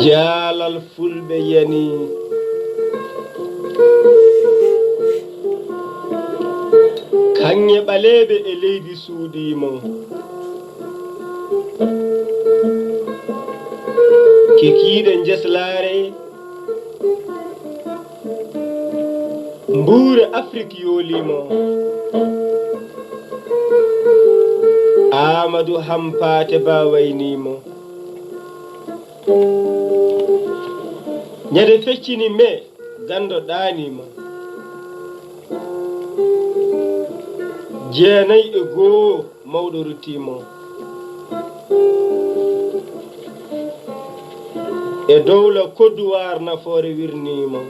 Jaalal Fulɓe Yanii kaŋŋe ɓaleeɓe e leydi suudiimo kikiiɗe njeslaare mbuure Afrique yooliimo Amadou Hampaate BAH wayniimo ñande feccini me gando ɗaaniimo jeenayi e goo mawɗo ruttiimo e dowla kodduwar nafoore wirniimo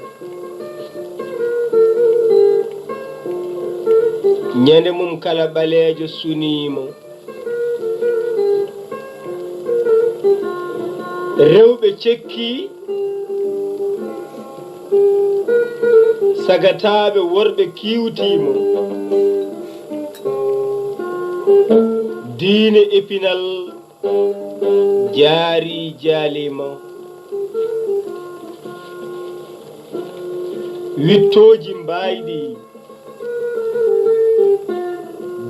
ñande mum kala ɓaleejo suniimo rewɓe cekki sagataaɓe worɓe kiwtiimo diine épinal jaari jaalimo wittooji mbaayɗi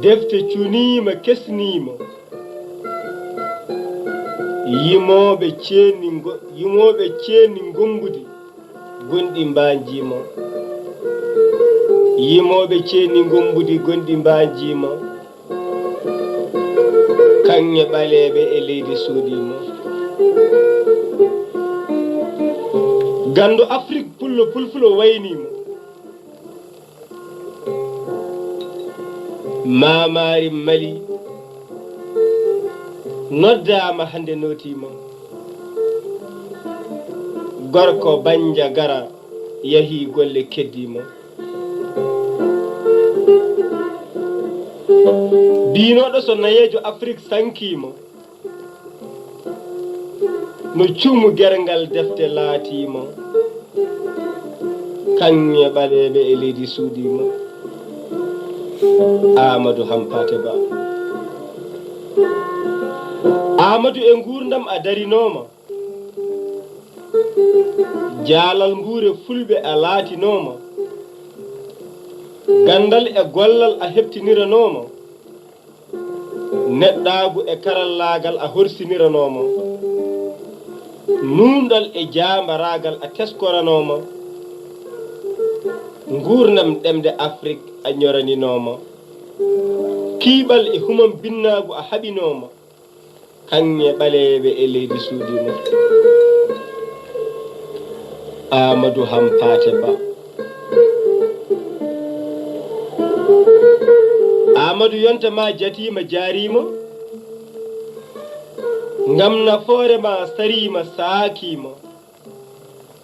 defte cuniima kesniimo yimooɓe ceenni ngongudi gonɗi mbaanjiimo yimooɓe ceenni ngombudi gonɗi mbaanjiimo kaŋŋe ɓaleeɓe e leydi suudiimo ganndo Afrique pulfulo wayniimo maamaari Mali noddaama hannde nootiimo gorko banja gara yahii golle keddiimo biinooɗo so nayeejo Afrique sankiimo no cuumu gerngal defte laatiimo kaŋŋe ɓaleeɓe e leydi suudiimo Amadou Hampaate BAH Amadou e nguurdam a darinooma jaalal mbuure fulɓe a laatinooma gandal e gollal a heɓtiniranooma neɗɗaagu e karallaagal a horsiniranooma nuunɗal e jaambaraagal a teskoranooma nguurdam ɗemde Afrique a ñoraninooma kiiɓal e humam binnaagu a haɓinooma kaŋŋe ɓaleeɓe e leydi suudiimo Amadou Hampaate BAH Amadou yonta ma jatiima jaariima ngam nafoore ma sariima saakiima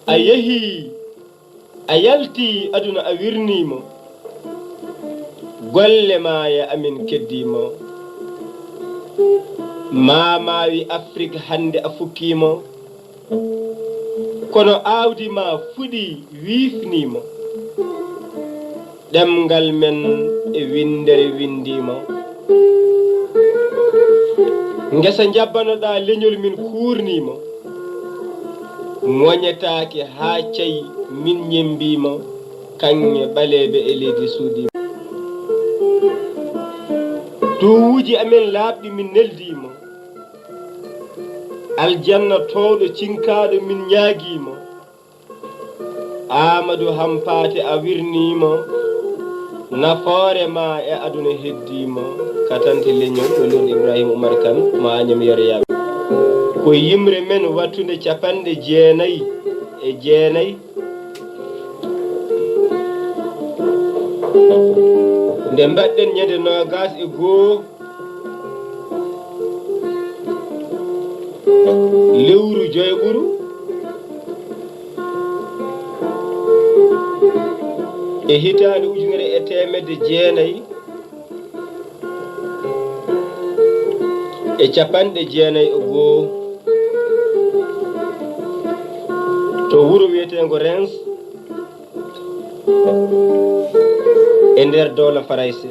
a yehii a yaltii aduna a wirniima golle ma e amin keddiima maamaawi Afrique hannde a fukkiima kono aawdi ma fuɗi wiifniima ɗemngal men e windere windiima ngesa jabbanoɗaa leñol min kuurniima moñetaake haa cayi min ñembiima kaŋŋe ɓaleeɓe e leydi suudiima duuwuuji amen laaɓɗi min neldiima aljanna towɗo cinkaaɗo min ñaagiima Amadou Hampaate a wirniima nafoore ma e aduna heddiima Katante Leñol ɗo lorɗi Ibraahiima Umar KAN mo Aañam Yeroyaaɓe ko yimre men wattunde 99 nde mbaɗɗen ñande 21 lewru joyɓuru e hitaande 1991 to wuro wiyeteengo Reims e nder dowla Farayse